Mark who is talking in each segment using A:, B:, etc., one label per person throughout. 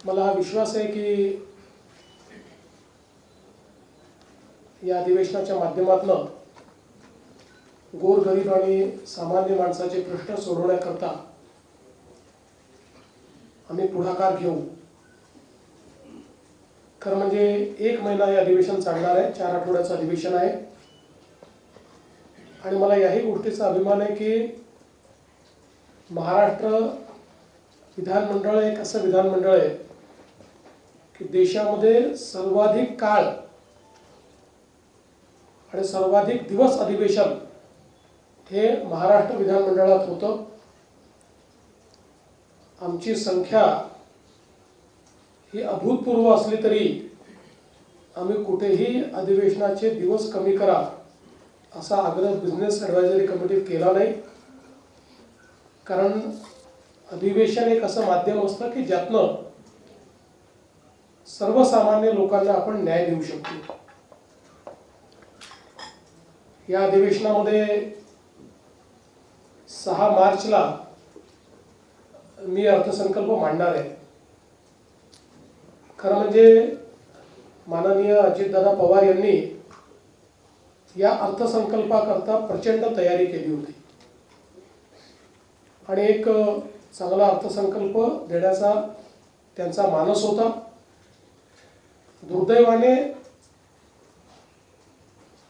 A: मला हा विश्वास आहे की या अधिवेशनाच्या माध्यमातून गोरगरीब आणि सामान्य माणसाचे प्रश्न सोडवण्याकरता आम्ही पुढाकार घेऊ। खरं म्हणजे 1 महिना हे अधिवेशन चालणार आहे, 4 आठवड्याचं अधिवेशन आहे आणि मला याही गोष्टीचा अभिमान आहे की महाराष्ट्र विधानमंडळ एक असं विधानमंडळ आहे की देशामध्ये सर्वाधिक काळ आणि सर्वाधिक दिवस अधिवेशन हे महाराष्ट्र विधानमंडळात होतं। आमची संख्या ही अभूतपूर्व असली तरी आम्ही कुठेही अधिवेशनाचे दिवस कमी करा असा आग्रह बिझनेस ॲडवायझरी कमिटीत केला नाही, कारण अधिवेशन एक असं माध्यम असतं की ज्यातनं सर्वसामान्य लोकांना आपण न्याय देऊ शकतो। या अधिवेशनामध्ये 6 मार्चला मी अर्थसंकल्प मांडणार आहे। खरं म्हणजे माननीय अजितदादा पवार यांनी या अर्थसंकल्पाकरता प्रचंड तयारी केली होती आणि एक चांगला अर्थसंकल्प देण्याचा त्यांचा मानस होता। दुर्दैवाने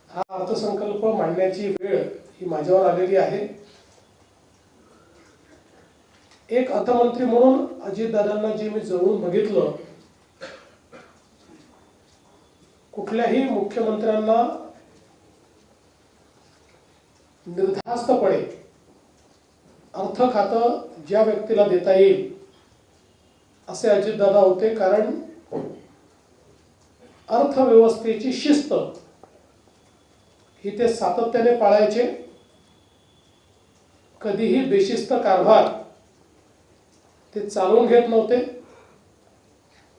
A: हा अर्थसंकल्प मांडण्याची वेळ ही माझ्यावर आलेली आहे। एक अर्थमंत्री म्हणून अजितदादांना जे मी जवळून बघितलं, कुठल्याही मुख्यमंत्र्यांना निर्धास्तपणे अर्थ खातं ज्या व्यक्तीला देता येईल असे अजितदादा होते, कारण अर्थव्यवस्थेची शिस्त ही ते सातत्याने पाळायचे। कधीही बेशिस्त कारभार ते चालवून घेत नव्हते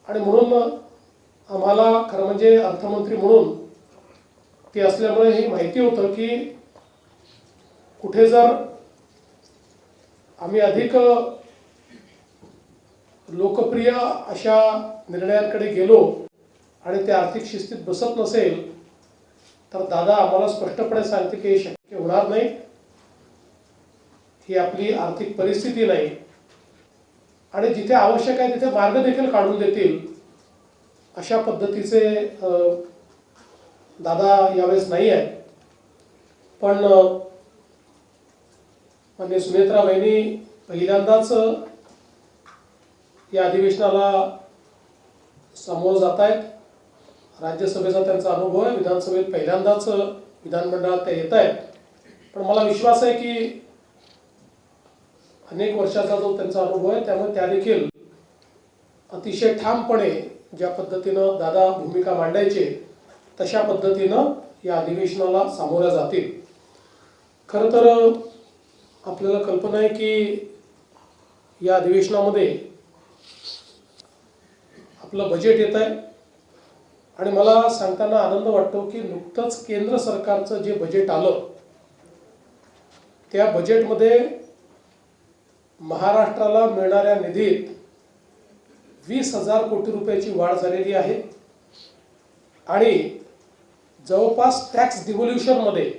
A: आणि म्हणून आम्हाला खरं म्हणजे अर्थमंत्री म्हणून ते असल्यामुळे हे माहिती होतं की कुठे जर आम्ही अधिक लोकप्रिय अशा निर्णयांकडे गेलो आणि ते आर्थिक शिस्तीत बसत नसेल तर दादा आम्हाला स्पष्टपणे सांगते की हे शक्य होणार नाही, ही आपली आर्थिक परिस्थिती नाही आणि जिथे आवश्यक आहे तिथे मार्ग देखील काढून देतील अशा पद्धतीचे दादा यावेळेस नाही आहेत। पण माननीय सुनेत्रा वहिनी पहिल्यांदाच या अधिवेशनाला सामोरं जात आहेत। राज्यसभेचा त्यांचा अनुभव आहे, विधानसभेत पहिल्यांदाच विधानमंडळात ते येत आहेत। पण मला विश्वास आहे की अनेक वर्षाचा जो त्यांचा अनुभव आहे त्यामुळे त्या देखील अतिशय ठामपणे ज्या पद्धतीनं दादा भूमिका मांडायचे तशा पद्धतीनं या अधिवेशनाला सामोऱ्या जातील। खरं तर आपल्याला कल्पना आहे की या अधिवेशनामध्ये आपलं बजेट येत आहे आणि मला सांगताना आनंद वाटतो की नुकतंच केंद्र सरकारचं जे बजेट आलं त्या बजेटमध्ये महाराष्ट्राला मिळणाऱ्या निधीत 20,000 कोटी रुपयाची वाढ झालेली आहे आणि जवळपास टॅक्स डिव्होल्यूशनमध्ये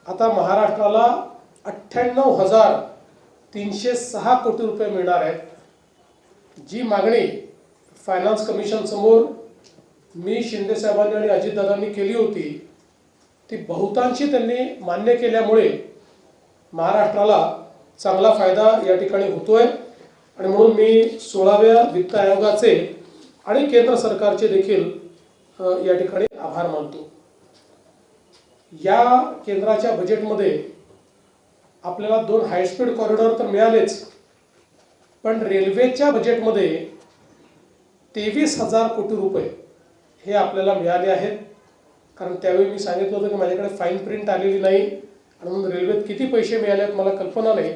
A: आता महाराष्ट्राला 98,306 कोटी रुपये मिळणार आहेत। जी मागणी फायनान्स कमिशन समोर मी शिंदे साहेबांनी आणि अजितदादांनी केली होती ती बहुतांशी त्यांनी मान्य केल्यामुळे महाराष्ट्राला चांगला फायदा या ठिकाणी होतोय आणि म्हणून मी 16व्या वित्त आयोगाचे आणि केंद्र सरकारचे देखील या ठिकाणी आभार मानतो। या केंद्राच्या बजेटमध्ये आपल्याला 2 हायस्पीड कॉरिडॉर तर मिळालेच, पण रेल्वेच्या बजेटमध्ये 23,000 कोटी रुपये हे आपल्याला मिळाले आहेत। कारण त्यावेळी मी सांगितलं होतं की माझ्याकडे फाईन प्रिंट आलेली नाही आणि म्हणून रेल्वेत किती पैसे मिळाले आहेत मला कल्पना नाही,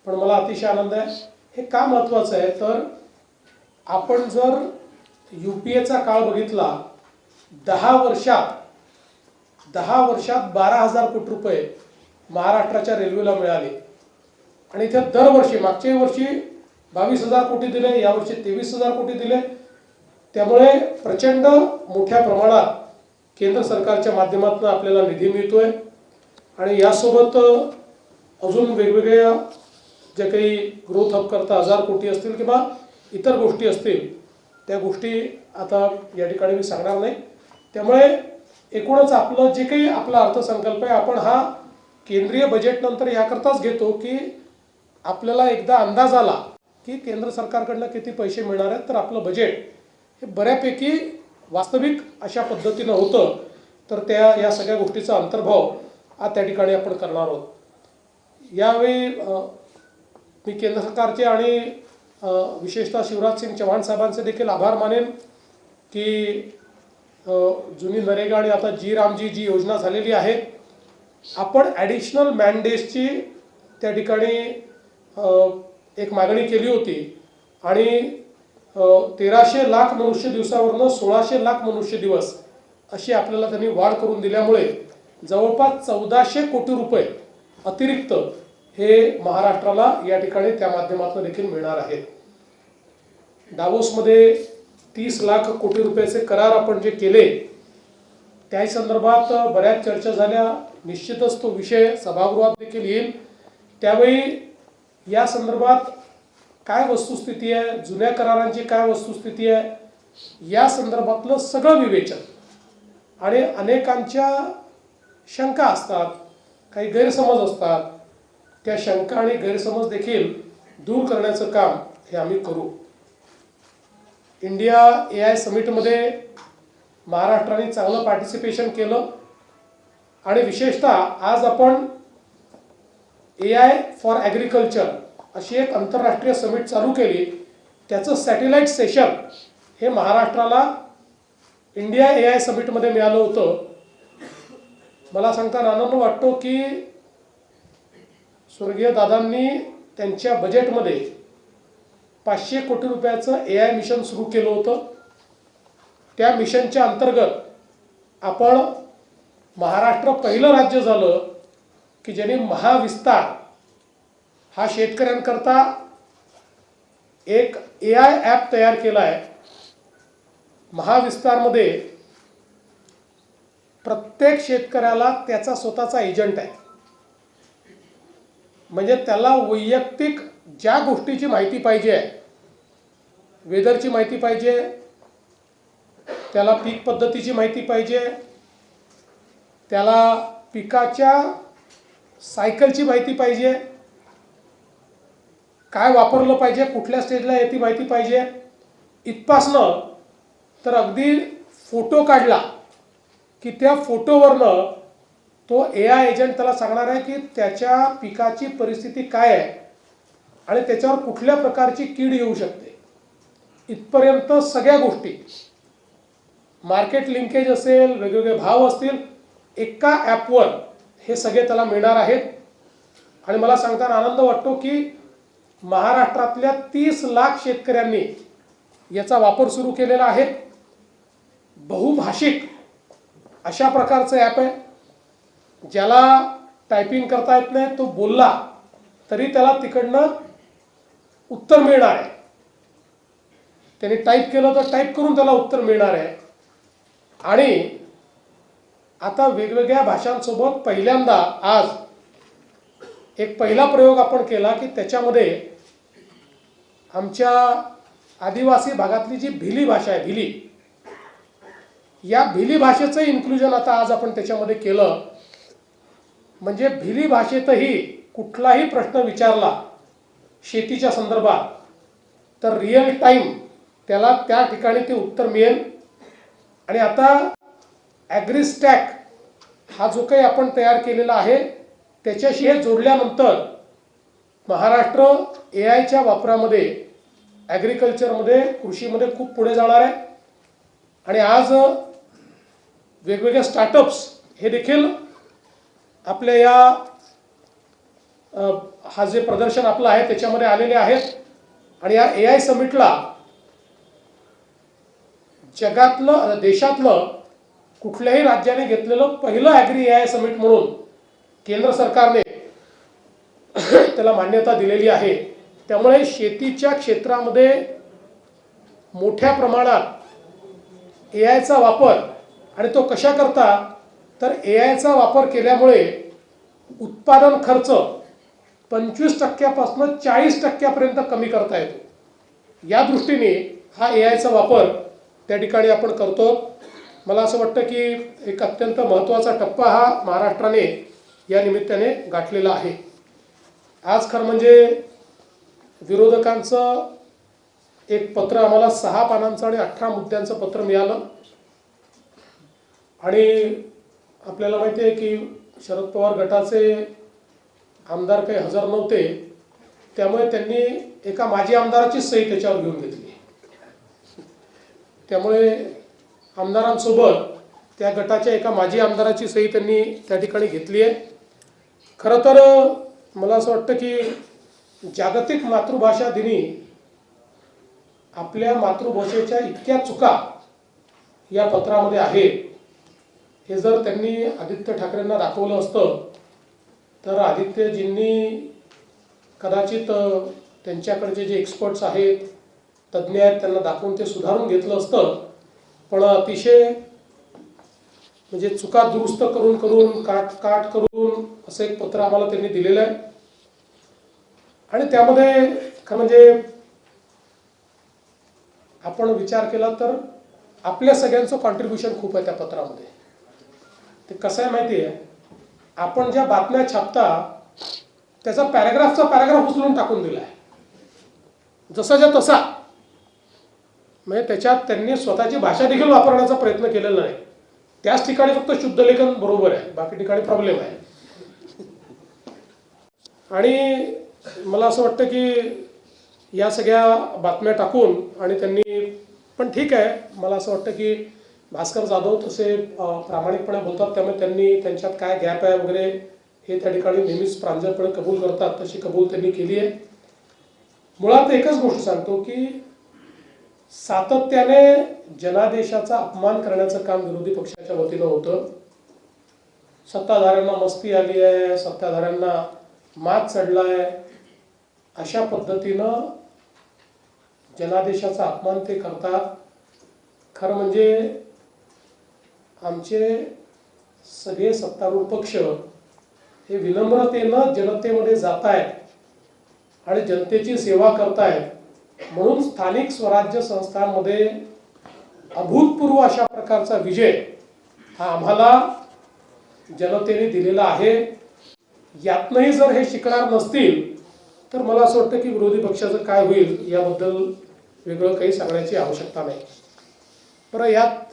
A: पण मला अतिशय आनंद आहे। हे का महत्त्वाचं आहे तर आपण जर UPAचा काळ बघितला 10 वर्षात 12,000 कोटी रुपये महाराष्ट्राच्या रेल्वेला मिळाले आणि इथे दरवर्षी मागच्या वर्षी 22,000 कोटी दिले, यावर्षी 23,000 कोटी दिले. त्यामुळे प्रचंड मोठ्या प्रमाणात केंद्र सरकारच्या माध्यमातून आपल्याला निधी मिळतोय. आणि यासोबत अजून वेगवेगळ्या जे काही ग्रोथ हब करता 1,000 कोटी असतील किंवा इतर गोष्टी असतील, त्या गोष्टी आता या ठिकाणी मी सांगणार नाही. त्यामुळे एकूणच आपलं जे काही आपला अर्थसंकल्प आहे, आपण हा केंद्रीय बजेट नंतर याकरताच घेतो की आपल्याला एकदा अंदाज आला की केंद्र सरकारकडनं किती पैसे मिळणार आहेत, तर आपलं बजेट हे बऱ्यापैकी वास्तविक अशा पद्धतीनं होतं. तर या सगळ्या गोष्टीचा अंतर्भाव आज त्या ठिकाणी आपण करणार आहोत. यावेळी मी केंद्र सरकारचे आणि विशेषतः शिवराज सिंग चौहान साहेबांचे देखील आभार मानेन की जुनी नरेगा आणि आता रामजी जी योजना झालेली आहे, आपण ॲडिशनल मॅनडेजची त्या ठिकाणी एक मागणी केली होती आणि 1300 लाख मनुष्य दिवसावरनं 1600 लाख मनुष्य दिवस अशी आपल्याला त्यांनी वाढ करून दिल्यामुळे जवळपास 1400 कोटी रुपये अतिरिक्त हे महाराष्ट्राला या ठिकाणी त्या माध्यमातून देखील मिळणार आहेत. दावोसमध्ये 30 लाख कोटी रुपयाचे करार आपण जे केले, त्याही संदर्भात बऱ्याच चर्चा झाल्या. निश्चितच तो विषय सभागृहात देखील येईल. त्यावेळी या संदर्भात काय वस्तुस्थिती आहे, जुन्या करारांची काय वस्तुस्थिती आहे, या संदर्भातलं सगळं विवेचन आणि अनेकांच्या शंका असतात, काही गैरसमज असतात, त्या शंका आणि गैरसमज देखील दूर करण्याचं काम हे आम्ही करू. इंडिया AI समिटमध्ये महाराष्ट्राने चांगलं पार्टिसिपेशन केलं आणि विशेषतः आज आपण AI फॉर ॲग्रिकल्चर अशी एक आंतरराष्ट्रीय समिट चालू केली. त्याचं सॅटेलाईट सेशन हे महाराष्ट्राला इंडिया AI समिटमध्ये मिळालं होतं. मला सांगताना आनंद वाटतो की स्वर्गीय दादांनी त्यांच्या बजेटमध्ये 500 कोटी रुपयाचं AI मिशन सुरू केलं होतं. त्या मिशनच्या अंतर्गत आपण महाराष्ट्र पहिलं राज्य झालं की ज्यांनी महाविस्तार हा शेतकऱ्यांकरता एक AI ॲप तयार केला आहे. महाविस्तारमध्ये प्रत्येक शेतकऱ्याला त्याचा स्वतःचा एजंट आहे. म्हणजे त्याला वैयक्तिक ज्या गोष्टीची माहिती पाहिजे आहे, वेदरची माहिती पाहिजे, त्याला पीक पद्धतीची माहिती पाहिजे, त्याला पिकाच्या सायकलची माहिती पाहिजे, काय वापरलं पाहिजे, कुठल्या स्टेजला याची माहिती पाहिजे, इथपासनं तर अगदी फोटो काढला की त्या फोटोवरनं तो AI एजंट त्याला सांगणार आहे की त्याच्या पिकाची परिस्थिती काय आहे आणि त्याच्यावर कुठल्या प्रकारची कीड येऊ शकते. इथपर्यंत सगळ्या गोष्टी, मार्केट लिंकेज असेल, वेगवेगळे भाव असतील, एका ॲपवर हे सगळे त्याला मिळणार आहेत. आणि मला सांगताना आनंद वाटतो की महाराष्ट्रातल्या 30 लाख शेतकऱ्यांनी याचा वापर सुरू केलेला आहे. बहुभाषिक अशा प्रकारचं ॲप आहे. ज्याला टायपिंग करता येत नाही, तो बोलला तरी त्याला तिकडनं उत्तर मिळणार आहे. त्याने टाईप केलं तर टाईप करून त्याला उत्तर मिळणार आहे. आणि आता वेगवेगळ्या भाषांसोबत पहिल्यांदा आज एक पहिला प्रयोग आपण केला की त्याच्यामध्ये आमच्या आदिवासी भागातली जी भिली भाषा आहे, भिली, या भिली भाषेचं इन्क्लुजन आता आज आपण त्याच्यामध्ये केलं. म्हणजे भिली भाषेतही कुठलाही प्रश्न विचारला शेतीच्या संदर्भात तर रिअल टाईम त्याला त्या ठिकाणी ते उत्तर मिळेल. आणि आता ॲग्रिस्टॅक हा जो काही आपण तयार केलेला आहे त्याच्याशी हे जोडल्यानंतर महाराष्ट्र AIच्या वापरामध्ये, ॲग्रिकल्चरमध्ये, कृषीमध्ये खूप पुढे जाणार आहे. आणि आज वेगवेगळे स्टार्टअप्स हे देखील आपल्या या हा जे प्रदर्शन आपलं आहे त्याच्यामध्ये आलेले आहेत. आणि या AI समिटला जगातलं, देशातलं कुठल्याही राज्याने घेतलेलं पहिलं ॲग्री AI समिट म्हणून केंद्र सरकारने त्याला मान्यता दिलेली आहे. त्यामुळे शेतीच्या क्षेत्रामध्ये मोठ्या प्रमाणात AI चा वापर, आणि तो कशा करता तर AI चा वापर केल्यामुळे उत्पादन खर्च 25% 40% कमी करता येतो. या दृष्टीने हा AI चा वापर त्या ठिकाणी आपण करतो. मला असं वाटतं की एक अत्यंत महत्त्वाचा टप्पा हा महाराष्ट्राने या निमित्ताने गाठलेला आहे. आज खरं म्हणजे विरोधकांचं एक पत्र आम्हाला 6 पानांचं आणि 18 मुद्द्यांचं पत्र मिळालं, आणि आपल्याला माहिती आहे की शरद पवार गटाचे आमदार काही हजर नव्हते, त्यामुळे त्यांनी एका माजी आमदाराची सही त्याच्यावर घेऊन घेतली. त्यामुळे आमदारांसोबत त्या गटाच्या एका माजी आमदाराची सही त्यांनी त्या ठिकाणी घेतली आहे. खरं तर मला असं वाटतं की जागतिक मातृभाषा दिनी आपल्या मातृभाषेच्या इतक्या चुका या पत्रामध्ये आहेत, हे जर त्यांनी आदित्य ठाकरेंना दाखवलं असतं तर आदित्यजींनी कदाचित त्यांच्याकडचे जे एक्सपर्ट्स आहेत, तज्ज्ञ आहेत, त्यांना दाखवून ते सुधारून घेतलं असतं. पण अतिशय म्हणजे चुका दुरुस्त करून करून काट करून असं एक पत्र आम्हाला त्यांनी दिलेलं आहे. आणि त्यामध्ये खरं म्हणजे आपण विचार केला तर आपल्या सगळ्यांचं कॉन्ट्रीब्युशन खूप आहे त्या पत्रामध्ये. ते कसं आहे माहिती आहे, आपण ज्या बातम्या छापता त्याचा पॅराग्राफ उचलून टाकून दिला आहे जसाच्या तसा. म्हणजे त्याच्यात त्यांनी स्वतःची भाषा देखील वापरण्याचा प्रयत्न केलेला नाही. त्याच ठिकाणी फक्त शुद्ध लेखन बरोबर आहे, बाकी ठिकाणी प्रॉब्लेम आहे. आणि मला असं वाटतं की या सगळ्या बातम्या टाकून आणि त्यांनी पण ठीक आहे, मला असं वाटतं की भास्कर जाधव तसे प्रामाणिकपणे बोलतात, त्यामुळे त्यांनी त्यांच्यात काय गॅप आहे वगैरे हे त्या ठिकाणी नेहमीच प्रांजळपणे कबूल करतात, तशी कबूल त्यांनी केली आहे. मुळात एकच गोष्ट सांगतो की सातत्याने जनादेशाचा अपमान करण्याचं काम विरोधी पक्षाच्या वतीनं होतं. सत्ताधाऱ्यांना मस्ती आली आहे, सत्ताधाऱ्यांना मात चढलाय, अशा पद्धतीनं जनादेशाचा अपमान ते करतात. खरं म्हणजे आमचे सगळे सत्तारूढ पक्ष हे विनम्रतेनं जनतेमध्ये जात आहेत आणि जनतेची सेवा करतायत, म्हणून स्थानिक स्वराज्य संस्थांमध्ये अभूतपूर्व अशा प्रकारचा विजय हा आम्हाला जनतेने दिलेला आहे. यातनंही जर हे शिकणार नसतील तर मला असं वाटतं की विरोधी पक्षाचं काय होईल याबद्दल वेगळं काही सांगण्याची आवश्यकता नाही. बरं, यात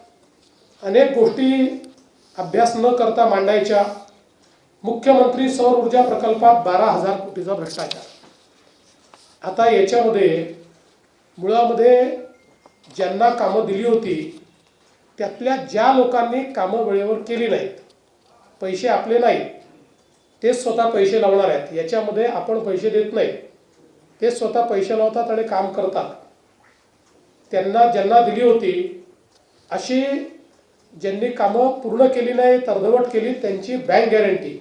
A: अनेक गोष्टी अभ्यास न करता मांडायच्या. मुख्यमंत्री सौर ऊर्जा प्रकल्पात 12,000 कोटीचा भ्रष्टाचार. आता याच्यामध्ये मुळामध्ये ज्यांना कामं दिली होती त्यातल्या ज्या लोकांनी कामं वेळेवर केली नाहीत, पैसे आपले नाहीत, ते स्वतः पैसे लावणार आहेत. याच्यामध्ये आपण पैसे देत नाही, ते स्वतः पैसे लावतात आणि काम करतात. त्यांना ज्यांना दिली होती अशी ज्यांनी कामं पूर्ण केली नाही, अर्धवट केली, त्यांची बँक गॅरंटी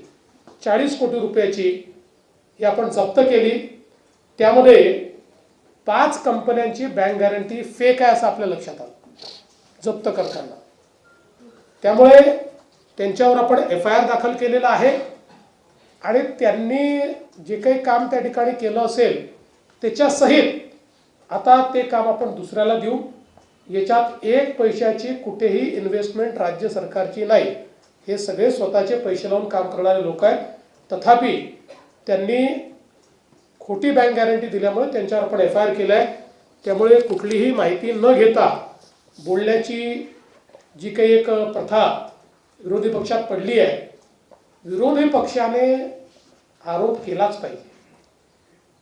A: 40 कोटी रुपयाची ही आपण जप्त केली. त्यामध्ये 5 कंपन्यांची बँक गॅरंटी फेक आहे असं आपल्या लक्षात आलं जप्त करताना. त्यामुळे त्यांच्यावर आपण FIR दाखल केलेला आहे आणि त्यांनी जे काही काम त्या ठिकाणी केलं असेल त्याच्या सहित आता ते काम आपण दुसऱ्याला देऊ. याच्यात 1 पैशाची कुठेही इन्व्हेस्टमेंट राज्य सरकारची नाही. हे सगळे स्वतःचे पैसे लावून काम करणारे लोक आहेत. तथापि त्यांनी खोटी बँक गॅरंटी दिल्यामुळे त्यांच्यावर आपण FIR केलं आहे. त्यामुळे कुठलीही माहिती न घेता बोलण्याची जी काही एक प्रथा विरोधी पक्षात पडली आहे, विरोधी पक्षाने आरोप केलाच पाहिजे,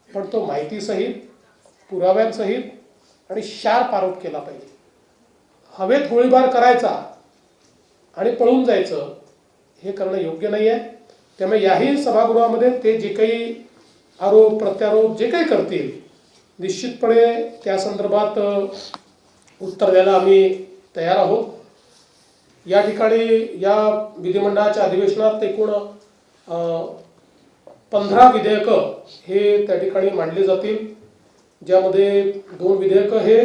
A: पण तो माहितीसहित, पुराव्यांसहित आणि शार्प आरोप केला पाहिजे. हवेत गोळीबार करायचा आणि पळून जायचं हे करणं योग्य नाही आहे. त्यामुळे याही सभागृहामध्ये ते जे काही आरोप प्रत्यारोप जे काही करतील निश्चितपणे त्या संदर्भात उत्तर द्यायला आम्ही तयार आहोत. या ठिकाणी या विधिमंडळाच्या अधिवेशनात एकूण 15 विधेयकं हे त्या ठिकाणी मांडली जातील. ज्यामध्ये 2 विधेयकं हे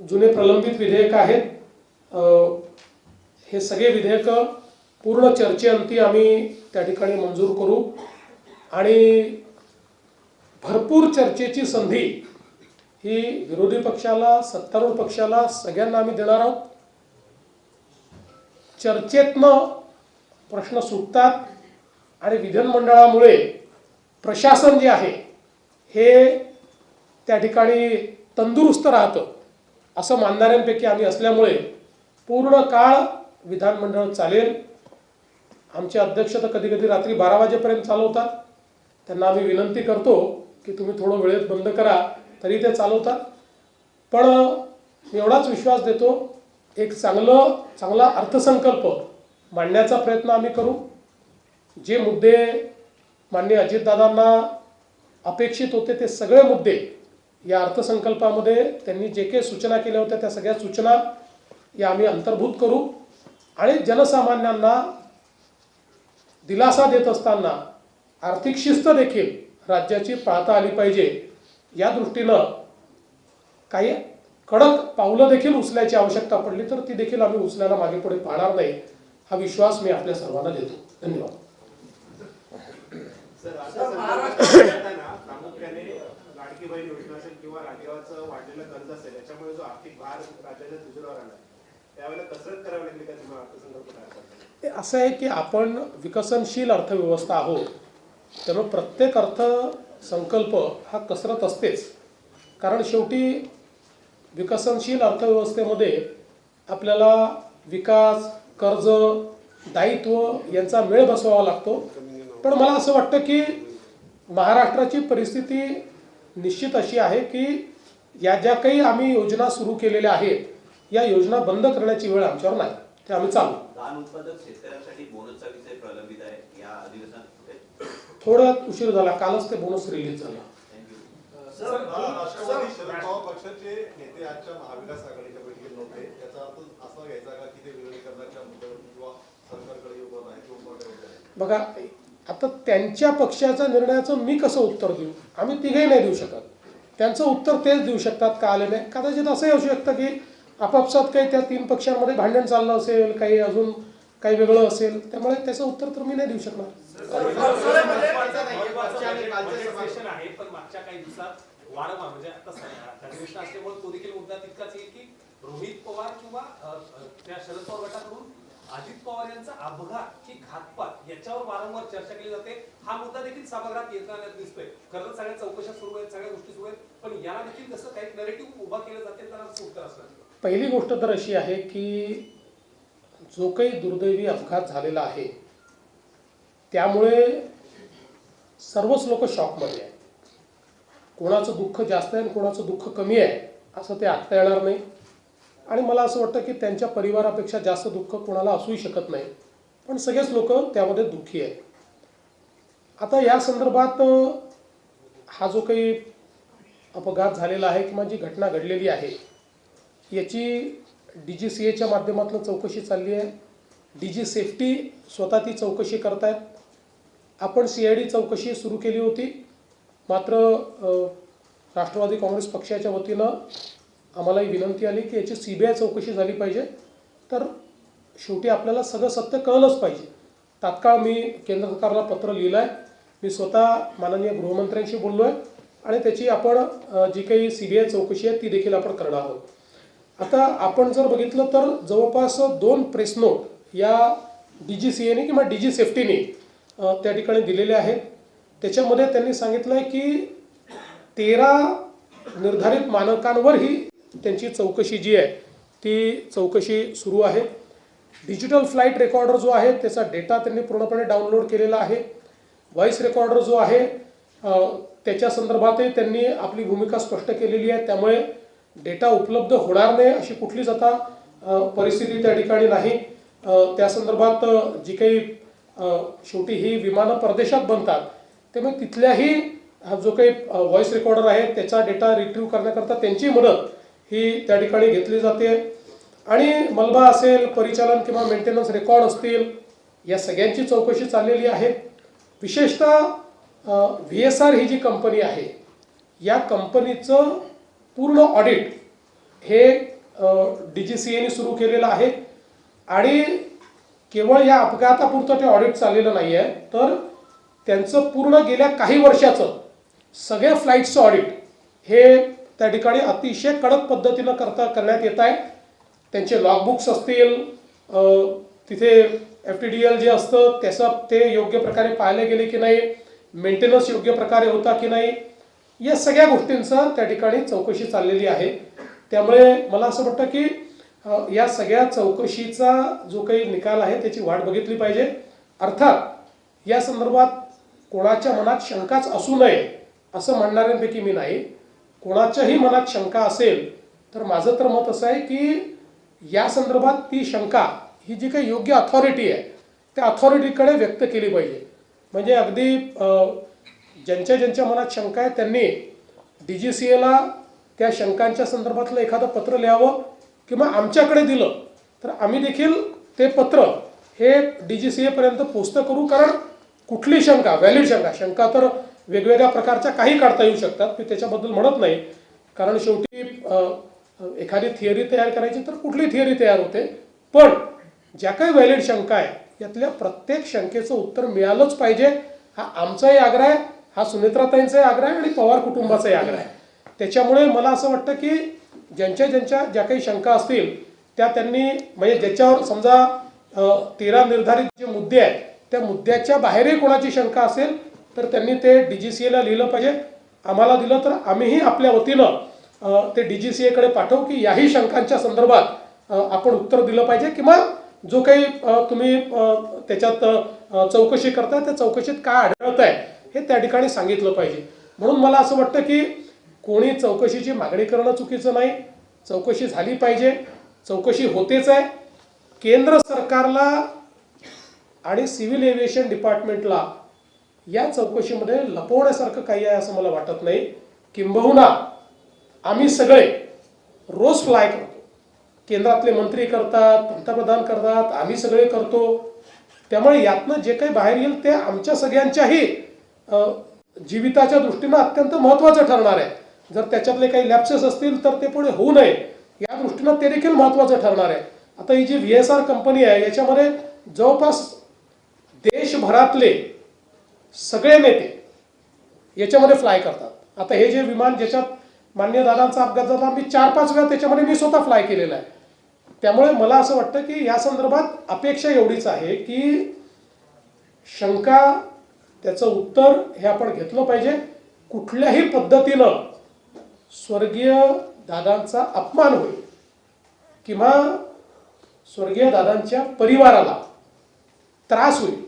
A: जुने प्रलंबित विधेयक आहेत. हे सगळे विधेयकं पूर्ण चर्चेअंती आम्ही त्या ठिकाणी मंजूर करू आणि भरपूर चर्चेची संधी ही विरोधी पक्षाला, सत्तारूढ पक्षाला, सगळ्यांना आम्ही देणार आहोत. चर्चेतनं प्रश्न सुटतात आणि विधानमंडळामुळे प्रशासन जे आहे हे त्या ठिकाणी तंदुरुस्त राहतं असं मानणाऱ्यांपैकी आम्ही असल्यामुळे पूर्ण काळ विधानमंडळ चालेल. आमचे अध्यक्ष तर कधी कधी रात्री 12 वाजेपर्यंत चालवतात. त्यांना आम्ही विनंती करतो की तुम्ही थोडं वेळेत बंद करा, तरी ते चालवतात. पण मी एवढाच विश्वास देतो, एक चांगला अर्थसंकल्प मांडण्याचा प्रयत्न आम्ही करू. जे मुद्दे माननीय अजितदादांना अपेक्षित होते ते सगळे मुद्दे या अर्थसंकल्पामध्ये त्यांनी जे काही सूचना केल्या होत्या त्या सगळ्या सूचना या आम्ही अंतर्भूत करू आणि जनसामान्यांना दिलासा देत असताना आर्थिक शिस्त देखील राज्याची पाळता आली पाहिजे या दृष्टीनं काही कडक पावलं देखील उचलायची आवश्यकता पडली तर ती देखील आम्ही उचलायला मागे पुढे पाहणार नाही, हा विश्वास मी आपल्या सर्वांना देतो. धन्यवाद.
B: प्रामुख्याने लाडकी बहीण योजना असेल किंवा राज्याचं वाढलेलं कर्ज असेल याच्यामुळे जो आर्थिक भार राज्याच्या तुझ्यावर आला त्यावेळेला कसरत करावी लागली का तुम्हाला अर्थसंकल्प तयार करताना?
A: असं आहे की आपण विकसनशील अर्थव्यवस्था आहोत, त्यामुळे प्रत्येक अर्थसंकल्प हा कसरत असतेच. कारण शेवटी विकसनशील अर्थव्यवस्थेमध्ये आपल्याला विकास, कर्ज, दायित्व यांचा मेळ बसवावा लागतो. पण मला असं वाटतं की महाराष्ट्राची परिस्थिती निश्चित अशी आहे की या ज्या काही आम्ही योजना सुरू केलेल्या आहेत या योजना बंद करण्याची वेळ आमच्यावर नाही, ते आम्ही चालू.
C: धान उत्पादक शेतकऱ्यांसाठी बोनसचा विषय प्रलंबित आहे या अधिवेशनात.
A: थोडा उशीर झाला, कालच ते बोनस रिलीज झाला.
D: राष्ट्रवादी शरद पवार पक्षाचे नेते आजच्या महाविकास आघाडीच्या बैठकीत नव्हते, याचा अर्थ असा घ्यायचा का की ते विरोधीकरणाच्या मुद्द्यावर किंवा सरकारकडे उभं नाही किंवा
A: बघा, आता त्यांच्या पक्षाच्या निर्णयाचं मी कसं उत्तर देऊ? आम्ही तिघेही नाही देऊ शकत. त्यांचं उत्तर तेच देऊ शकतात का आले नाही. कदाचित असंही असू शकतं की आपापसात काही त्या 3 पक्षांमध्ये भांडण चाललं असेल, काही अजून काही वेगळं असेल, त्यामुळे त्याचं उत्तर तर मी नाही देऊ शकणार.
E: पण मागच्या काही दिवसात वारंवार म्हणजे आता अधिवेशन असल्यामुळे तो देखील मुद्दा तितकाच येईल की रोहित पवार किंवा त्या शरद पवार गटाकडून अजित पवार यांचा अपघात की घातपात याच्यावर वारंवार चर्चा केली जाते. हा मुद्दा देखील सभागृहात येताना दिसतोय. खरं तर सगळ्या चौकशा सुरू आहेत, सगळ्या गोष्टी सुरू आहेत, पण याला देखील कसं काही नॅरेटिव्ह उभा केलं जाते त्याला उत्तर असणार.
A: पहिली गोष्ट तर अशी आहे की जो काही दुर्दैवी अपघात झालेला आहे त्यामुळे सर्वच लोक शॉकमध्ये आहेत. कोणाचं दुःख जास्त आहे आणि कोणाचं दुःख कमी आहे असं ते आखता येणार नाही. आणि मला असं वाटतं की त्यांच्या परिवारापेक्षा जास्त दुःख कोणाला असूही शकत नाही, पण सगळेच लोक त्यामध्ये दुःखी आहेत. आता या संदर्भात हा जो काही अपघात झालेला आहे किंवा जी घटना घडलेली आहे याची DGCAच्या माध्यमातून चौकशी चालली आहे. DG सेफ्टी स्वतः ती चौकशी करतायत. आपण CID चौकशी सुरू केली होती, मात्र राष्ट्रवादी काँग्रेस पक्षाच्या वतीनं आम्हाला ही विनंती आली की याची CBI चौकशी झाली पाहिजे. तर शेवटी आपल्याला सगळं सत्य कळलंच पाहिजे. तात्काळ मी केंद्र सरकारला पत्र लिहिलं आहे. मी स्वतः माननीय गृहमंत्र्यांशी बोललो आहे आणि त्याची आपण जी काही CBI चौकशी आहे ती देखील आपण करणार आहोत. आता आपण जर बघितलं तर जवळपास 2 प्रेस नोट या DGCAने किंवा DG सेफ्टीने त्या ठिकाणी दिलेले आहेत. त्याच्यामध्ये त्यांनी सांगितलं आहे की 13 निर्धारित मानकांवर ही त्यांची चौकशी जी आहे ती चौकशी सुरू आहे. डिजिटल फ्लाईट रेकॉर्डर जो आहे त्याचा डेटा त्यांनी पूर्णपणे डाउनलोड केलेला आहे. व्हॉइस रेकॉर्डर जो आहे त्याच्या संदर्भातही त्यांनी आपली भूमिका स्पष्ट केलेली आहे. त्यामुळे डेटा उपलब्ध होणार नाही अशी कुठलीच आता परिस्थिती त्या ठिकाणी नाही. त्या संदर्भात जी काही शेवटी ही विमानं परदेशात बनतात त्यामुळे तिथल्याही जो काही व्हॉइस रेकॉर्डर आहे त्याचा डेटा रिट्रीव्ह करण्याकरता त्यांची मदत ही त्या ठिकाणी घेतली जाते. आणि मलबा असेल, परिचालन किंवा मेंटेनन्स रेकॉर्ड असतील, या सगळ्यांची चौकशी चाललेली आहे. विशेषतः VSR ही जी कंपनी आहे या कंपनीचं पूर्ण ऑडिट हे DGCAने सुरू केलेलं आहे आणि केवळ या अपघातापुरतं ते ऑडिट चाललेलं नाही आहे, तर त्यांचं पूर्ण गेल्या काही वर्षाचं सगळ्या फ्लाईट्सचं ऑडिट हे त्या ठिकाणी अतिशय कडक पद्धतीनं करण्यात येत आहे. त्यांचे लॉगबुक्स असतील, तिथे FTDL जे असतं त्याचं ते योग्य प्रकारे पाळले गेले की नाही, मेंटेनन्स योग्य प्रकारे होता की नाही, या सगळ्या गोष्टींचं त्या ठिकाणी चौकशी चाललेली आहे. त्यामुळे मला असं वाटतं की या सगळ्या चौकशीचा जो काही निकाल आहे त्याची वाट बघितली पाहिजे. अर्थात या संदर्भात कोणाच्या मनात शंकाच असू नये असं म्हणणाऱ्यांपैकी मी नाही. कोणाच्याही मनात शंका असेल तर माझं तर मत असं आहे की या संदर्भात ती शंका ही जी काही योग्य अथॉरिटी आहे त्या अथॉरिटीकडे व्यक्त केली पाहिजे. म्हणजे अगदी ज्यांच्या मनात शंका आहे त्यांनी DGCAला त्या शंकांच्या संदर्भातलं एखादं पत्र लिहावं किंवा आमच्याकडे दिलं तर आम्ही देखील ते पत्र हे DGCAपर्यंत पोस्ट करू. कारण कुठली शंका, व्हॅलिड शंका तर वेगवेगळ्या प्रकारच्या काही काढता येऊ शकतात, मी त्याच्याबद्दल म्हणत नाही. कारण शेवटी एखादी थिअरी तयार करायची तर कुठली थिअरी तयार होते, पण ज्या काही व्हॅलिड शंका आहे यातल्या प्रत्येक शंकेचं उत्तर मिळालंच पाहिजे. हा आमचाही आग्रह आहे, हा सुनेत्राताईंचाही आग्रह आहे आणि पवार कुटुंबाचाही आग्रह आहे. त्याच्यामुळे मला असं वाटतं की ज्या काही शंका असतील त्या त्यांनी, म्हणजे ज्याच्यावर समजा 13 निर्धारित जे मुद्दे आहेत त्या मुद्द्याच्या बाहेरही कोणाची शंका असेल तर त्यांनी ते DGCAला लिहिलं पाहिजे. आम्हाला दिलं तर आम्हीही आपल्या वतीनं ते DGCAकडे पाठवू की याही शंकांच्या संदर्भात आपण उत्तर दिलं पाहिजे किंवा जो काही तुम्ही त्याच्यात चौकशी करताय त्या चौकशीत काय आढळत आहे हे त्या ठिकाणी सांगितलं पाहिजे. म्हणून मला असं वाटतं की कोणी चौकशीची मागणी करणं चुकीचं नाही, चौकशी झाली पाहिजे, चौकशी होतेच आहे. केंद्र सरकारला आणि सिव्हिल एव्हिएशन डिपार्टमेंटला या चौकशीमध्ये लपवण्यासारखं काही आहे असं मला वाटत नाही. किंबहुना आम्ही सगळे रोज फ्लाय करतो, केंद्रातले मंत्री करतात, पंतप्रधान करतात, आम्ही सगळे करतो. त्यामुळे यातनं जे काही बाहेर येईल ते आमच्या सगळ्यांच्याही जीविताच्या दृष्टीनं अत्यंत महत्त्वाचं ठरणार आहे. जर त्याच्यातले काही लॅप्सेस असतील तर ते पुढे होऊ नये या दृष्टीनं ते देखील महत्त्वाचं ठरणार आहे. आता ही जी VSR कंपनी आहे याच्यामध्ये जवळपास देशभरातले सगळे नेते याच्यामध्ये फ्लाय करतात. आता हे जे विमान ज्याच्यात मान्य दादांचा अपघात झाला, मी 4-5 वेळा त्याच्यामध्ये मी स्वतः फ्लाय केलेला आहे. त्यामुळे मला असं वाटतं की या संदर्भात अपेक्षा एवढीच आहे की शंका, त्याचं उत्तर हे आपण घेतलं पाहिजे. कुठल्याही पद्धतीनं स्वर्गीय दादांचा अपमान होईल किंवा स्वर्गीय दादांच्या परिवाराला त्रास होईल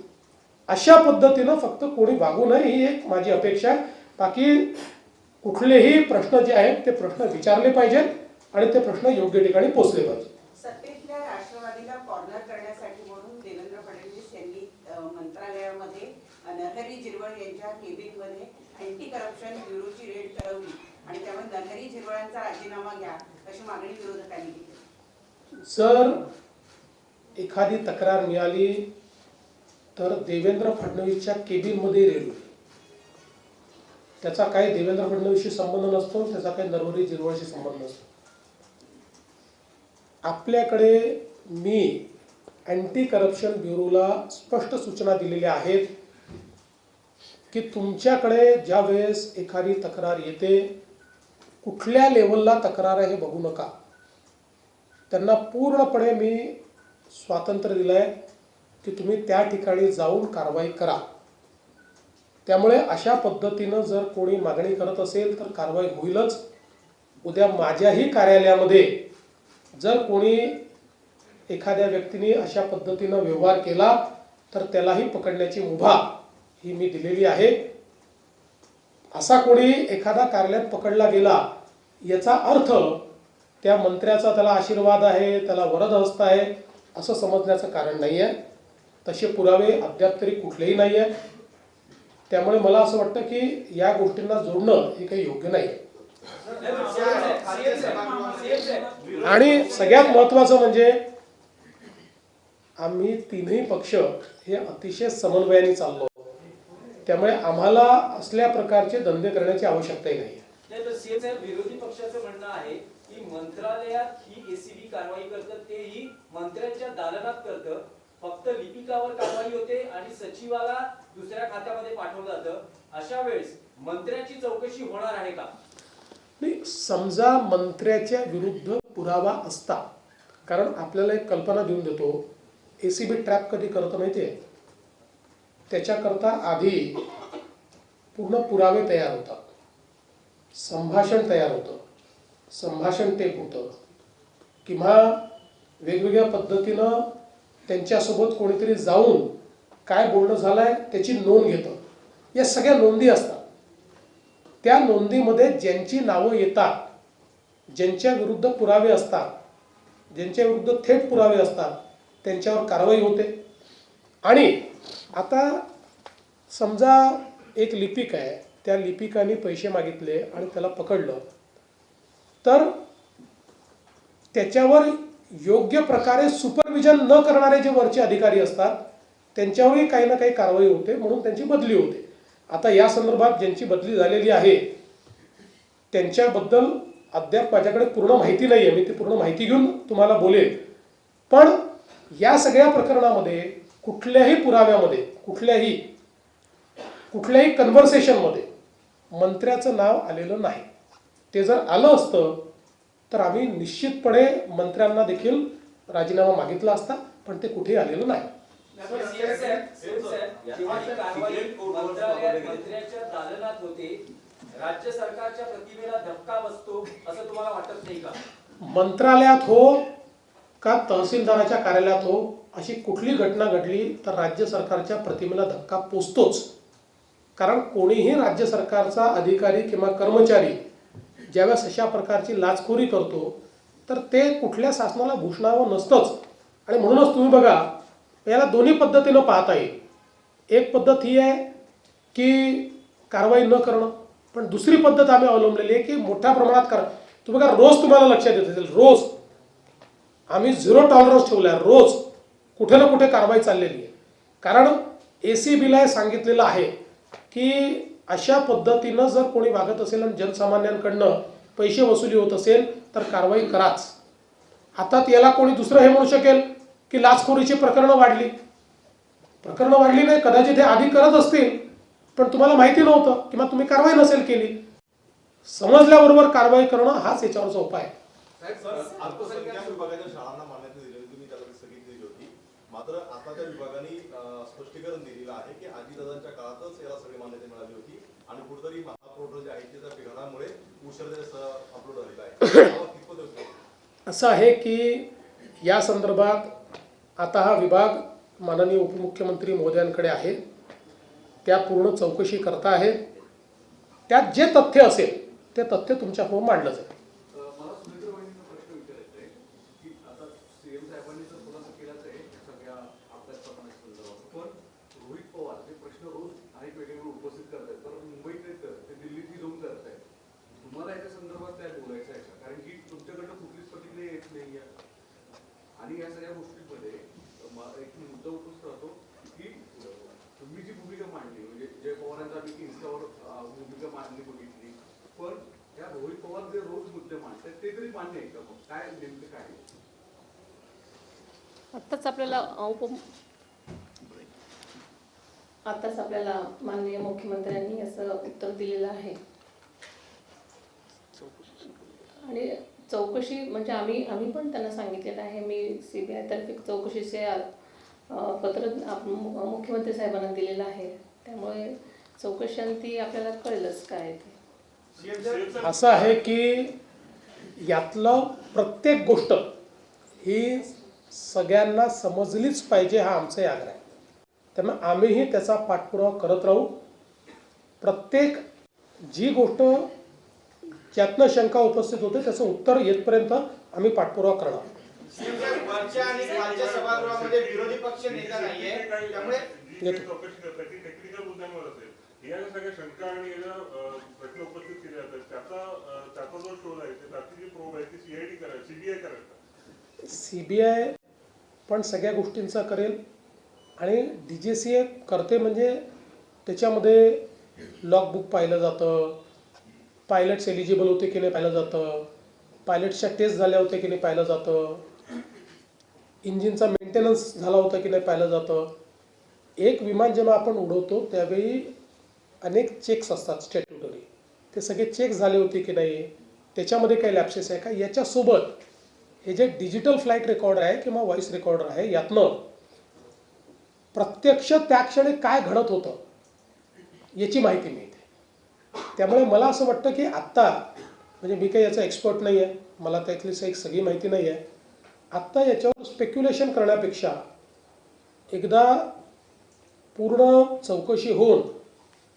A: अशा पद्धतीनं फक्त कोणी वागू नये ही एक माझी अपेक्षा आहे. बाकी कुठलेही प्रश्न जे आहेत ते प्रश्न विचारले पाहिजेत आणि ते प्रश्न योग्य ठिकाणी पोहोचले पाहिजेत.
F: सत्तेतल्या राष्ट्रवादीला कॉर्नर करण्यासाठी म्हणून देवेंद्र फडणवीस यांनी मंत्रालयामध्ये नरहरी झिरवळ यांच्या केबिनमध्ये अँटी करप्शन ब्युरोची रेड करवली आणि त्यामुळे नरहरी झिरवळांचा राजीनामा घ्या अशी मागणी विरोधकांनी केली.
A: जर एखादी तक्रार मिळाली तर देवेंद्र फडणवीसच्या केबिनमध्ये रेड होईल. त्याचा काही देवेंद्र फडणवीसशी संबंध नसतो, त्याचा काही नरहरी झिरवळशी संबंध नसतो. आपल्याकडे मी अँटी करप्शन ब्युरोला स्पष्ट सूचना दिलेल्या आहेत की तुमच्याकडे ज्या वेळेस एखादी तक्रार येते, कुठल्या लेवलला तक्रार आहे हे बघू नका. त्यांना पूर्णपणे मी स्वातंत्र्य दिलं आहे की तुम्ही त्या ठिकाणी जाऊन कारवाई करा. त्यामुळे अशा पद्धतीनं जर कोणी मागणी करत असेल तर कारवाई होईलच. उद्या माझ्याही कार्यालयामध्ये जर कोणी एखाद्या व्यक्तीने अशा पद्धतीनं व्यवहार केला तर त्यालाही पकडण्याची मुभा ही मी दिलेली आहे. असा कोणी एखादा कार्यालयात पकडला गेला याचा अर्थ त्या मंत्र्याचा त्याला आशीर्वाद आहे, त्याला वरद हस्त आहे असं समजण्याचं कारण नाही आहे. तसे पुरावे अद्याप तरी कुठलेही नाही आहे. त्यामुळे मला असं वाटतं की या गोष्टींना जोडणं हे काही योग्य नाही. आणि सगळ्यात महत्त्वाचं म्हणजे आम्ही तीनही पक्ष हे अतिशय समन्वयाने चाललो. त्यामुळे आम्हाला असल्या प्रकारचे धंदे करण्याची आवश्यकताही नाही.
G: नाही तर सीएम विरोधी पक्षाचं म्हणणं आहे की मंत्रालयात ही एसीबी कारवाई करतं, तेही मंत्र्यांच्या दालनात करतं, फक्त लिपिकावर कारवाई होते आणि सचिवाला दुसऱ्या खात्यामध्ये पाठवलं जातं. अशा वेळेस मंत्र्याची चौकशी होणार आहे का?
A: नाही, समजा मंत्र्याच्या विरुद्ध पुरावा असता, कारण आपल्याला एक कल्पना देऊन देतो, एसीबी ट्रॅप कधी करतं माहिती आहे, त्याच्याकरता आधी पूर्ण पुरावे तयार होतात, संभाषण तयार होतं, संभाषण टेप होतं, किंवा वेगवेगळ्या पद्धतीनं त्यांच्यासोबत कोणीतरी जाऊन काय बोलणं झालंय त्याची नोंद घेतं. या सगळ्या नोंदी असतात. त्या नोंदीमध्ये ज्यांची नावं येतात, ज्यांच्या विरुद्ध पुरावे असतात, ज्यांच्या विरुद्ध थेट पुरावे असतात, त्यांच्यावर कारवाई होते. आणि आता समजा एक लिपिक आहे, त्या लिपिकाने पैसे मागितले आणि त्याला पकडलं, तर त्याच्यावर योग्य प्रकारे सुपरविजन न करणारे जे वरचे अधिकारी असतात त्यांच्यावरही काही ना काही कारवाई होते, म्हणून त्यांची बदली होते. आता या संदर्भात ज्यांची बदली झालेली आहे त्यांच्याबद्दल अद्याप माझ्याकडे पूर्ण माहिती नाही आहे, मी ती पूर्ण माहिती घेऊन तुम्हाला बोलेन. पण या सगळ्या प्रकरणामध्ये कुठल्याही पुराव्यामध्ये, कुठल्याही कन्व्हर्सेशनमध्ये मंत्र्याचं नाव आलेलं नाही. ते जर आलं असतं तर आम्ही निश्चितपणे मंत्र्यांना देखील राजीनामा मागितला असता, पण ते कुठेही आलेलं नाही.
G: जेव्हा ही कारवाई मंत्रालयात मंत्र्याच्या दालनात होते, राज्य सरकारच्या प्रतिमेला धक्का बसतो असं तुम्हाला वाटत नाही का?
A: मंत्रालयात हो का तहसीलदाराच्या कार्यालयात हो, अशी कुठली घटना घडली तर राज्य सरकारच्या प्रतिमेला धक्का पोचतोच. कारण कोणीही राज्य सरकारचा अधिकारी किंवा कर्मचारी ज्यावेळेस अशा प्रकारची लाचखोरी करतो तर ते कुठल्या शासनाला भूषणावं नसतंच. आणि म्हणूनच तुम्ही बघा, याला दोन्ही पद्धतीनं पाहता येईल. एक पद्धत ही आहे की कारवाई न करणं, पण दुसरी पद्धत आम्ही अवलंबलेली आहे की मोठ्या प्रमाणात करा. तुम्ही बघा, रोज तुम्हाला लक्षात येत असेल, रोज आम्ही 0 टॉलरन्स ठेवला आहे. रोज कुठे ना कुठे कारवाई चाललेली आहे. कारण एसीबीला सांगितलेलं आहे की अशा पद्धतीनं जर कोणी वागत असेल आणि जनसामान्यांकडनं पैसे वसुली होत असेल तर कारवाई कराच. आता याला कोणी दुसरं हे म्हणू शकेल की लाचखोरीची प्रकरणं वाढली नाही, कदाचित हे आधी करत असतील पण तुम्हाला माहिती नव्हतं किंवा तुम्ही कारवाई नसेल केली. समजल्याबरोबर कारवाई करणं हाच याच्यावरचा उपाय आहे.
D: अल्पसंख्याक विभागाच्या शाळांना मान्यता दिलेली, तुम्ही त्याला स्थगिती दिली होती. मात्र आता त्या विभागाने स्पष्टीकरण दिलेलं आहे की आजीदादांच्या काळातच याला सगळी मान्यता मिळाली होती आणि कुठेतरी महापोर्टल जे आहे त्या बिघाडामुळे उशिरा अपलोड झालेला आहे.
A: असं आहे की या संदर्भात आता हा विभाग माननीय उपमुख्यमंत्री महोदयांकडे आहे. त्या पूर्ण चौकशी करता आहेत. त्यात जे तथ्य असेल ते तथ्य तुमच्यासमोर मांडलं जाईल.
H: मला सुनीता वहिनींना प्रश्न विचारायचा आहे की आता सीएम साहेबांनी तर खुलासा केलाच आहे सगळ्या अभ्यास संदर्भात, पण रोहित पवार हे प्रश्न रोज अनेक वेगवेगळे उपस्थित करतात, तर मुंबईत ते दिल्लीत जाऊन करतायत. तुम्हाला याच्या संदर्भात काय बोलायचं आहे का? कारण की तुमच्याकडनं कुठलीच प्रतिक्रिया येत नाहीये आणि या सगळ्या गोष्टींमध्ये एक मुद्दा उपस्थित राहतो की तुम्ही जी भूमिका मांडली, म्हणजे जय पवारांचा आम्ही इन्स्टावर भूमिका मांडली बघितली, पण या रोहित पवार जे रोज मुद्दे मांडतात ते तरी मान्य आहे का? मग काय नेमकं काय?
I: आत्ताच आपल्याला माननीय मुख्यमंत्र्यांनी असं उत्तर दिलेलं आहे. आणि चौकशी म्हणजे आम्ही पण त्यांना सांगितलेलं आहे. मी CBI तर्फे चौकशीचे पत्र मुख्यमंत्री साहेबांना दिलेलं आहे. त्यामुळे चौकशांती आपल्याला कळेलच काय ते.
A: असं आहे की यातलं प्रत्येक गोष्ट ही सगळ्यांना समजलीच पाहिजे, हा आमचाही आग्रह आहे. त्यामुळे आम्हीही त्याचा पाठपुरावा करत राहू. प्रत्येक जी गोष्ट ज्यातनं शंका उपस्थित होते त्याचं उत्तर येतपर्यंत आम्ही पाठपुरावा करणार.
J: वरच्या आणि खालच्या सभागृहामध्ये विरोधी पक्ष नेता नाहीये, त्यामुळे
K: टेक्निकल मुद्द्यांवर असेल, या सगळ्या शंका आणि प्रश्न उपस्थित केले जातात, त्याचा जो शोध आहे त्याची जी प्रोब आहे ती CBI करेल.
A: CBI पण सगळ्या गोष्टींचा करेल आणि DGCA करते, म्हणजे त्याच्यामध्ये लॉगबुक पाहिलं जातं, पायलट्स एलिजिबल होते की नाही पाहिलं जातं, पायलट्सच्या टेस्ट झाल्या होत्या की नाही पाहिलं जातं, इंजिनचा मेंटेनन्स झाला होता की नाही पाहिलं जातं. एक विमान जेव्हा आपण उडवतो त्यावेळी अनेक चेक्स असतात स्टॅट्युटरी, ते सगळे चेक झाले होते की नाही, त्याच्यामध्ये काही लॅप्सेस आहे का. याच्यासोबत हे जे डिजिटल फ्लाईट रेकॉर्डर आहे किंवा व्हॉइस रेकॉर्डर आहे, यातनं प्रत्यक्ष त्या क्षणी काय घडत होतं याची माहिती मिळते. त्यामुळे मला असं वाटतं की आत्ता, म्हणजे मी काही याचा एक्सपर्ट नाही आहे, मला त्यातली सगळी माहिती नाही आहे, आत्ता याच्यावर स्पेक्युलेशन करण्यापेक्षा एकदा पूर्ण चौकशी होऊन,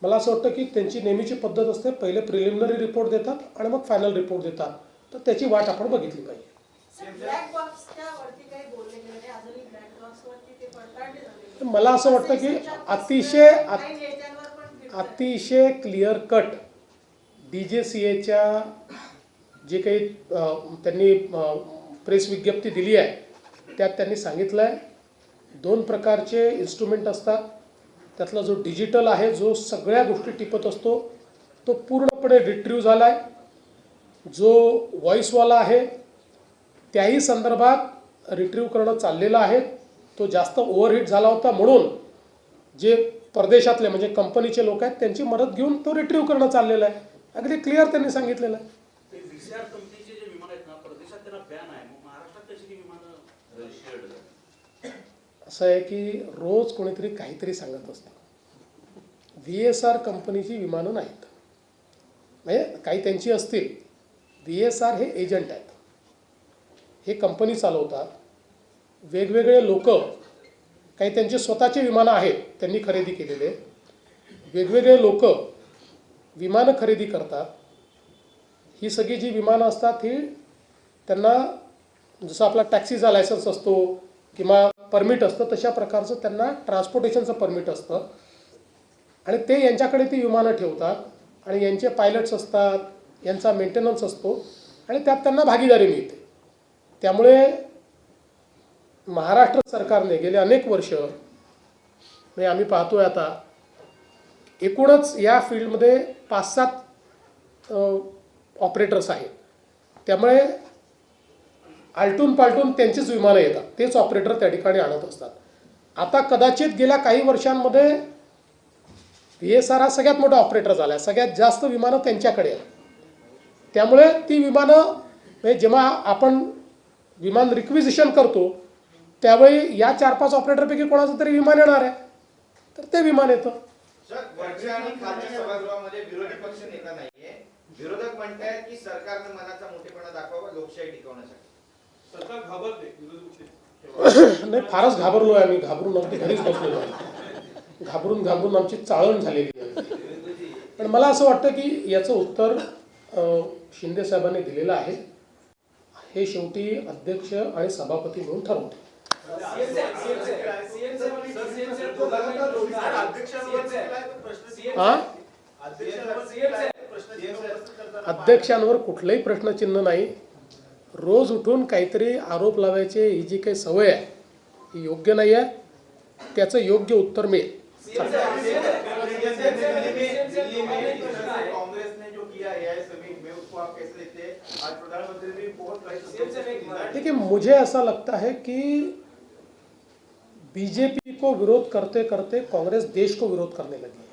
A: मला असं वाटतं की त्यांची नेहमीची पद्धत असते, पहिले प्रिलिमिनरी रिपोर्ट देतात आणि मग फायनल रिपोर्ट देतात, तर त्याची वाट आपण बघितली पाहिजे. मला असं वाटतं की अतिशय क्लिअर कट DGCAच्या जे काही त्यांनी प्रेस विज्ञप्ती दिली आहे त्यात त्यांनी सांगितलं आहे 2 प्रकारचे इन्स्ट्रुमेंट असतात. त्यातला जो डिजिटल आहे, जो सगळ्या गोष्टी टिपत असतो, तो पूर्णपणे रिट्रीव्ह झाला आहे. जो व्हॉइसवाला आहे त्याही संदर्भात रिट्रीव्ह करणं चाललेलं आहे. तो जास्त ओव्हरहीट झाला होता म्हणून जे परदेशातले म्हणजे कंपनीचे लोक आहेत त्यांची मदत घेऊन तो रिट्रीव्ह करणं चाललेलं आहे. अगदी क्लिअर त्यांनी सांगितलेलं आहे. असं आहे की रोज कोणीतरी काहीतरी सांगत असतं. VSR कंपनीची विमानं नाहीत, म्हणजे काही त्यांची असतील. VSR हे एजंट आहेत, हे कंपनी चालवतात. वेगवेगळे लोक, काही त्यांचे स्वतःचे विमानं आहेत त्यांनी खरेदी केलेले, वेगवेगळे लोक विमानं खरेदी करतात. ही सगळी जी विमानं असतात ही त्यांना जसं आपला टॅक्सीचा लायसन्स असतो किंवा परमिट असतं तशा प्रकारचं त्यांना ट्रान्सपोर्टेशनचं परमिट असतं आणि ते यांच्याकडे ती विमानं ठेवतात आणि यांचे पायलट्स असतात, यांचा मेंटेनन्स असतो आणि त्यात त्यांना भागीदारी मिळते. त्यामुळे महाराष्ट्र सरकारने गेले अनेक वर्ष, म्हणजे आम्ही पाहतोय आता एकूणच या फील्डमध्ये 5-7 ऑपरेटर्स आहेत. त्यामुळे आलटून पालटून त्यांचीच विमानं येतात, तेच ऑपरेटर त्या ठिकाणी आणत असतात. आता कदाचित गेल्या काही वर्षांमध्ये VSR हा सगळ्यात मोठा ऑपरेटर झाला आहे, सगळ्यात जास्त विमानं त्यांच्याकडे आहेत. त्यामुळे ती विमानं म्हणजे जेव्हा आपण विमान रिक्विजिशन करतो त्यावेळी या 4-5 ऑपरेटरपैकी कोणाचं तरी विमान येणार आहे, तर ते विमान येतं.
J: वरच्या आणि खालच्या सभागृहामध्ये विरोधी पक्ष नेता नाहीये. विरोधक म्हणतात की सरकारने मनाचा मोठेपणा दाखवावा लोकशाही टिकवण्यासाठी.
H: सरकार घाबरते.
A: नाही, फारच घाबरलो आहे आम्ही. घाबरून अगदी घरीच बसलेलो आहे. घाबरून आमची चाळण झालेली आहे. पण मला असं वाटतं की याचं उत्तर शिंदे साहेबांनी दिलेलं आहे. हे शेवटी अध्यक्ष आणि सभापती म्हणून ठरवते. अध्यक्षांवर कुठलंही प्रश्नचिन्ह नाही. रोज उठून काहीतरी आरोप लावायचे ही जी काही सवय आहे ही योग्य नाही आहे. त्याचं योग्य उत्तर मिळेल. देखिए, मुझे ऐसा लगता है कि बीजेपी को विरोध करते करते कांग्रेस देश को विरोध करने लगी है.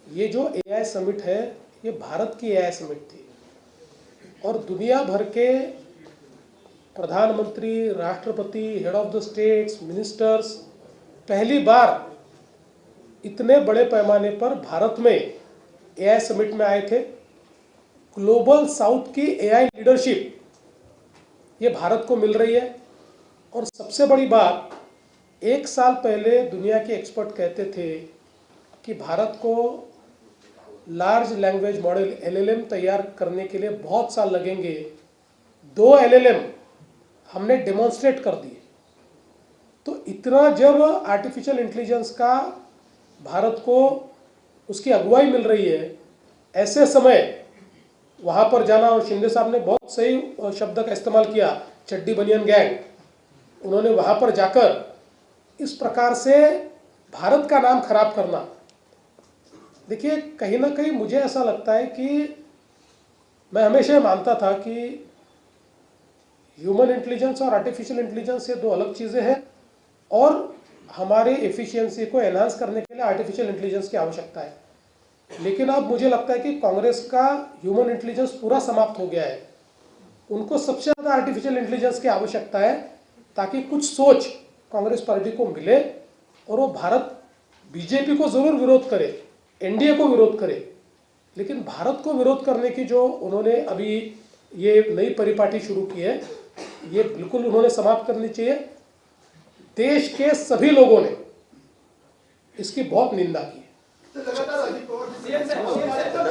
A: ये जो AI समिट है ये भारत की AI समिट थी और दुनिया भर के प्रधानमंत्री, राष्ट्रपति, head of the states, ministers पहली बार इतने बड़े पैमाने पर भारत में AI समिट में आए थे. ग्लोबल साउथ की AI लीडरशिप ये भारत को मिल रही है. और सबसे बड़ी बात, 1 साल पहले दुनिया के एक्सपर्ट कहते थे कि भारत को लार्ज लैंग्वेज मॉडल LLM तैयार करने के लिए बहुत साल लगेंगे. 2 LLM हमने डेमोन्स्ट्रेट कर दिए. तो इतना जब आर्टिफिशियल इंटेलिजेंस का भारत को उसकी अगुवाई मिल रही है, ऐसे समय वहाँ पर जाना, और शिंदे साहब ने बहुत सही शब्द का इस्तेमाल किया, चड्डी बनियन गैंग. उन्होंने वहाँ पर जाकर इस प्रकार से भारत का नाम खराब करना, देखिए, कहीं ना कहीं मुझे ऐसा लगता है कि मैं हमेशा मानता था कि ह्यूमन इंटेलिजेंस और आर्टिफिशियल इंटेलिजेंस ये दो अलग चीज़ें हैं, और हमारे एफिशिएंसी को एनहांस करने के लिए आर्टिफिशियल इंटेलिजेंस की आवश्यकता है। लेकिन अब मुझे लगता है कि कांग्रेस का ह्यूमन इंटेलिजेंस पूरा समाप्त हो गया है। उनको सबसे ज़्यादा आर्टिफिशियल इंटेलिजेंस की आवश्यकता है, ताकि कुछ सोच कांग्रेस पार्टी को मिले और वो भारत बीजेपी को ज़रूर विरोध करे, एनडीए को विरोध करे, लेकिन भारत को विरोध करने की जो उन्होंने अभी ये नई परिपाटी शुरू की है, ये बिल्कुल उन्होंने समाप्त करनी चाहिए। देश के सभी लोगों ने इसकी बहुत निंदा की है।
G: सीएम साहेब